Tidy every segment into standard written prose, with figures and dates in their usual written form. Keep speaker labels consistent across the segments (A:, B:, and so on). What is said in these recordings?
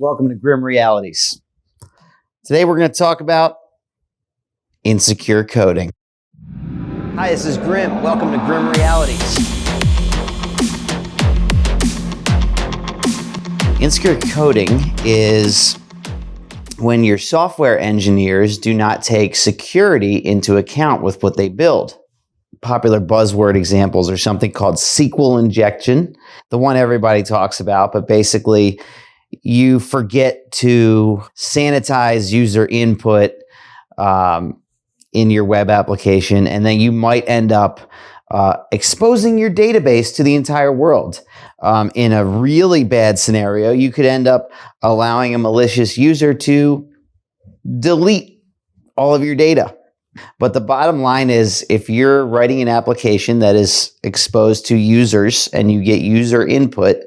A: Welcome to Grimm Realities. Today we're going to talk about insecure coding. Hi, this is Grimm. Welcome to Grimm Realities. Insecure coding is when your software engineers do not take security into account with what they build. Popular buzzword examples are something called SQL injection, the one everybody talks about, but basically you forget to sanitize user input in your web application, and then you might end up exposing your database to the entire world. In a really bad scenario, you could end up allowing a malicious user to delete all of your data. But the bottom line is, if you're writing an application that is exposed to users and you get user input,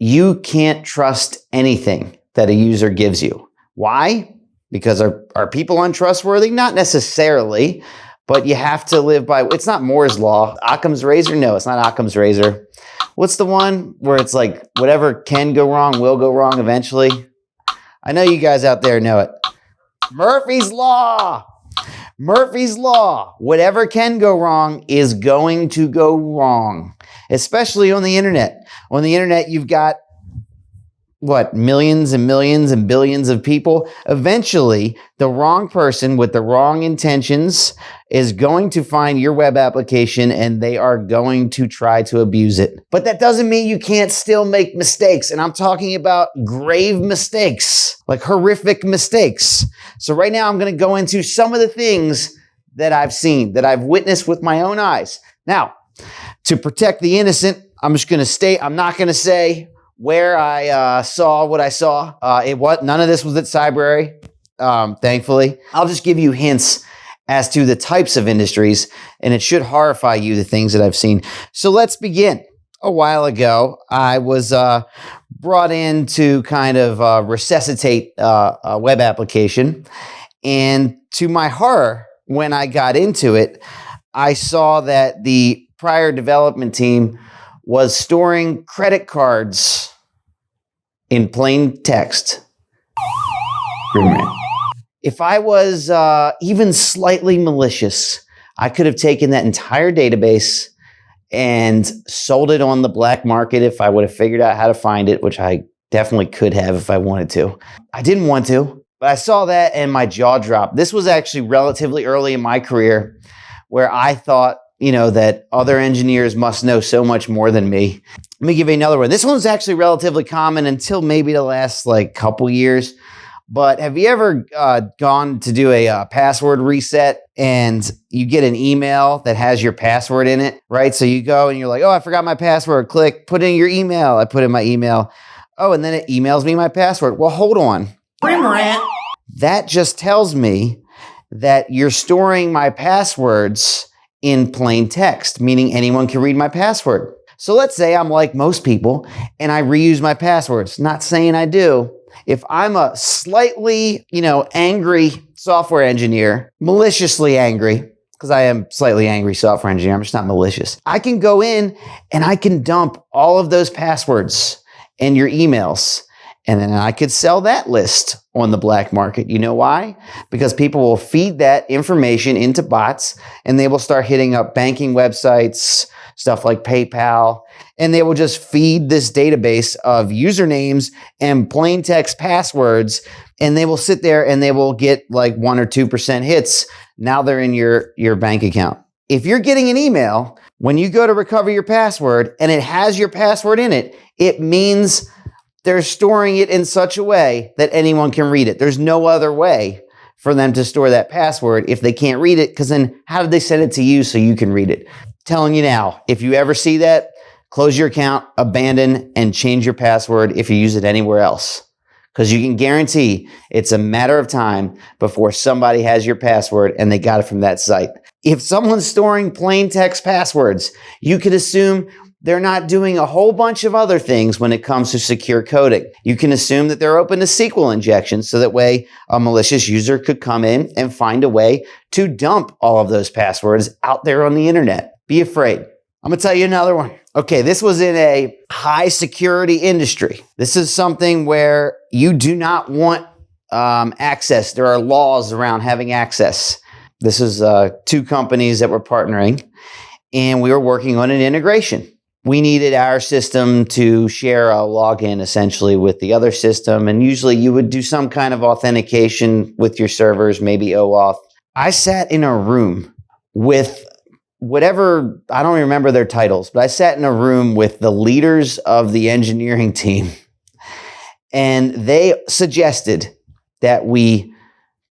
A: you can't trust anything that a user gives you. Why? Because are people untrustworthy? Not necessarily, but you have to live by, it's not Moore's Law. Occam's razor? No, it's not Occam's razor. What's the one where it's like, whatever can go wrong will go wrong eventually? I know you guys out there know it. Murphy's Law. Murphy's Law. Whatever can go wrong is going to go wrong, especially on the internet. On the internet, you've got, millions and millions and billions of people. Eventually, the wrong person with the wrong intentions is going to find your web application and they are going to try to abuse it. But that doesn't mean you can't still make mistakes. And I'm talking about grave mistakes, like horrific mistakes. So right now, I'm going to go into some of the things that I've seen, that I've witnessed with my own eyes. Now, to protect the innocent, I'm just going to state, I'm not going to say where I saw what I saw. None of this was at Cybrary, thankfully. I'll just give you hints as to the types of industries, and it should horrify you, the things that I've seen. So let's begin. A while ago, I was brought in to kind of resuscitate a web application, and to my horror, when I got into it, I saw that the prior development team was storing credit cards in plain text. If I was even slightly malicious, I could have taken that entire database and sold it on the black market if I would have figured out how to find it, which I definitely could have if I wanted to. I didn't want to, but I saw that and my jaw dropped. This was actually relatively early in my career where I thought, that other engineers must know so much more than me. Let me give you another one. This one's actually relatively common until maybe the last couple years. But have you ever gone to do a password reset and you get an email that has your password in it, right? So you go and you're like, oh, I forgot my password. Click, put in your email. I put in my email. Oh, and then it emails me my password. Well, hold on. That just tells me that you're storing my passwords in plain text, meaning anyone can read my password. So let's say I'm like most people and I reuse my passwords. Not saying I do. If I'm a slightly, angry software engineer, maliciously angry, because I am slightly angry software engineer, I'm just not malicious. I can go in and I can dump all of those passwords and your emails. And then I could sell that list on the black market. You know why? Because people will feed that information into bots and they will start hitting up banking websites, stuff like PayPal, and they will just feed this database of usernames and plain text passwords, and they will sit there and they will get 1 or 2% hits. Now they're in your bank account. If you're getting an email, when you go to recover your password and it has your password in it, it means they're storing it in such a way that anyone can read it. There's no other way for them to store that password if they can't read it, because then how did they send it to you so you can read it? Telling you now, if you ever see that, close your account, abandon, and change your password if you use it anywhere else. Because you can guarantee it's a matter of time before somebody has your password and they got it from that site. If someone's storing plain text passwords, you could assume they're not doing a whole bunch of other things when it comes to secure coding. You can assume that they're open to SQL injection, so that way a malicious user could come in and find a way to dump all of those passwords out there on the internet. Be afraid. I'm gonna tell you another one. Okay, this was in a high security industry. This is something where you do not want access. There are laws around having access. This is 2 companies that were partnering, and we were working on an integration. We needed our system to share a login essentially with the other system, and usually you would do some kind of authentication with your servers, maybe OAuth. I sat in a room with whatever, I don't remember their titles, but I sat in a room with the leaders of the engineering team, and they suggested that we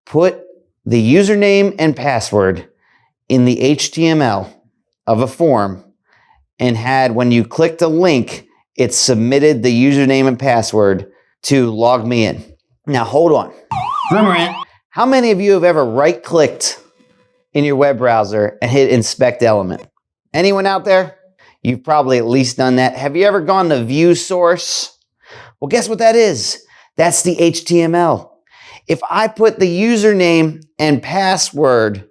A: put the username and password in the HTML of a form, and had, when you clicked a link, it submitted the username and password to log me in. Now, hold on. How many of you have ever right-clicked in your web browser and hit inspect element? Anyone out there? You've probably at least done that. Have you ever gone to view source? Well, guess what that is? That's the HTML. If I put the username and password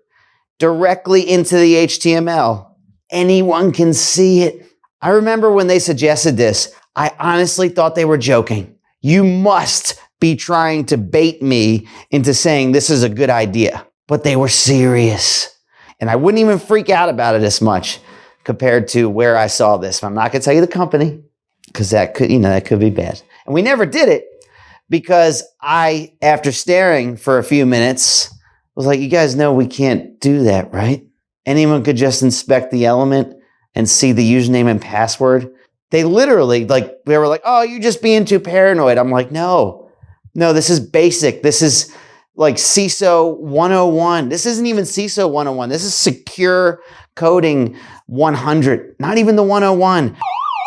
A: directly into the HTML, anyone can see it. I remember when they suggested this, I honestly thought they were joking. You must be trying to bait me into saying this is a good idea. But they were serious. And I wouldn't even freak out about it as much compared to where I saw this. I'm not going to tell you the company because that could be bad. And we never did it because I, after staring for a few minutes, was like, you guys know we can't do that, right? Anyone could just inspect the element and see the username and password. They literally, they were like, oh, you're just being too paranoid. I'm like, no, this is basic. This is like CISO 101. This isn't even CISO 101. This is secure coding 100, not even the 101.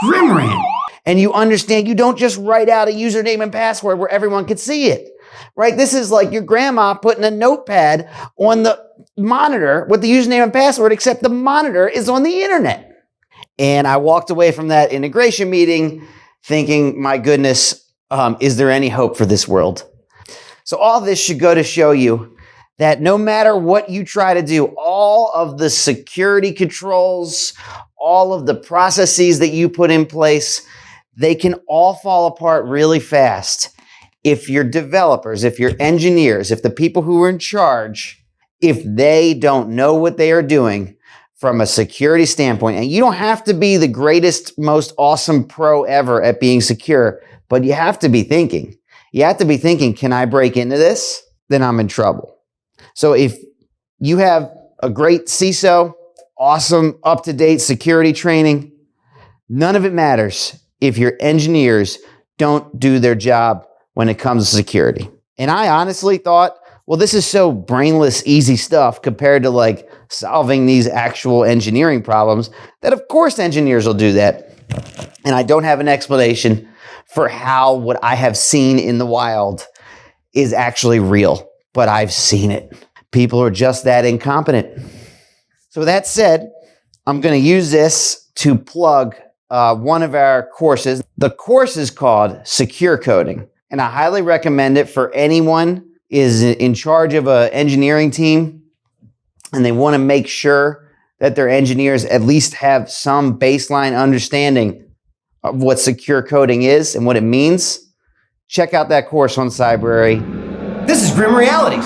A: Grimm. And you understand, you don't just write out a username and password where everyone can see it, right? This is like your grandma putting a notepad on the monitor with the username and password, except the monitor is on the internet. And I walked away from that integration meeting thinking, my goodness, is there any hope for this world? So all this should go to show you that no matter what you try to do, all of the security controls, all of the processes that you put in place, they can all fall apart really fast if your developers, if your engineers, if the people who are in charge, if they don't know what they are doing from a security standpoint. And you don't have to be the greatest, most awesome pro ever at being secure, but you have to be thinking. You have to be thinking, can I break into this? Then I'm in trouble. So if you have a great CISO, awesome, up-to-date security training, none of it matters if your engineers don't do their job when it comes to security. And I honestly thought, well, this is so brainless, easy stuff compared to like solving these actual engineering problems that of course engineers will do that. And I don't have an explanation for how what I have seen in the wild is actually real, but I've seen it. People are just that incompetent. So with that said, I'm going to use this to plug one of our courses. The course is called Secure Coding, and I highly recommend it for anyone is in charge of an engineering team and they want to make sure that their engineers at least have some baseline understanding of what secure coding is and what it means. Check out that course on Cybrary. This is Grimm Realities.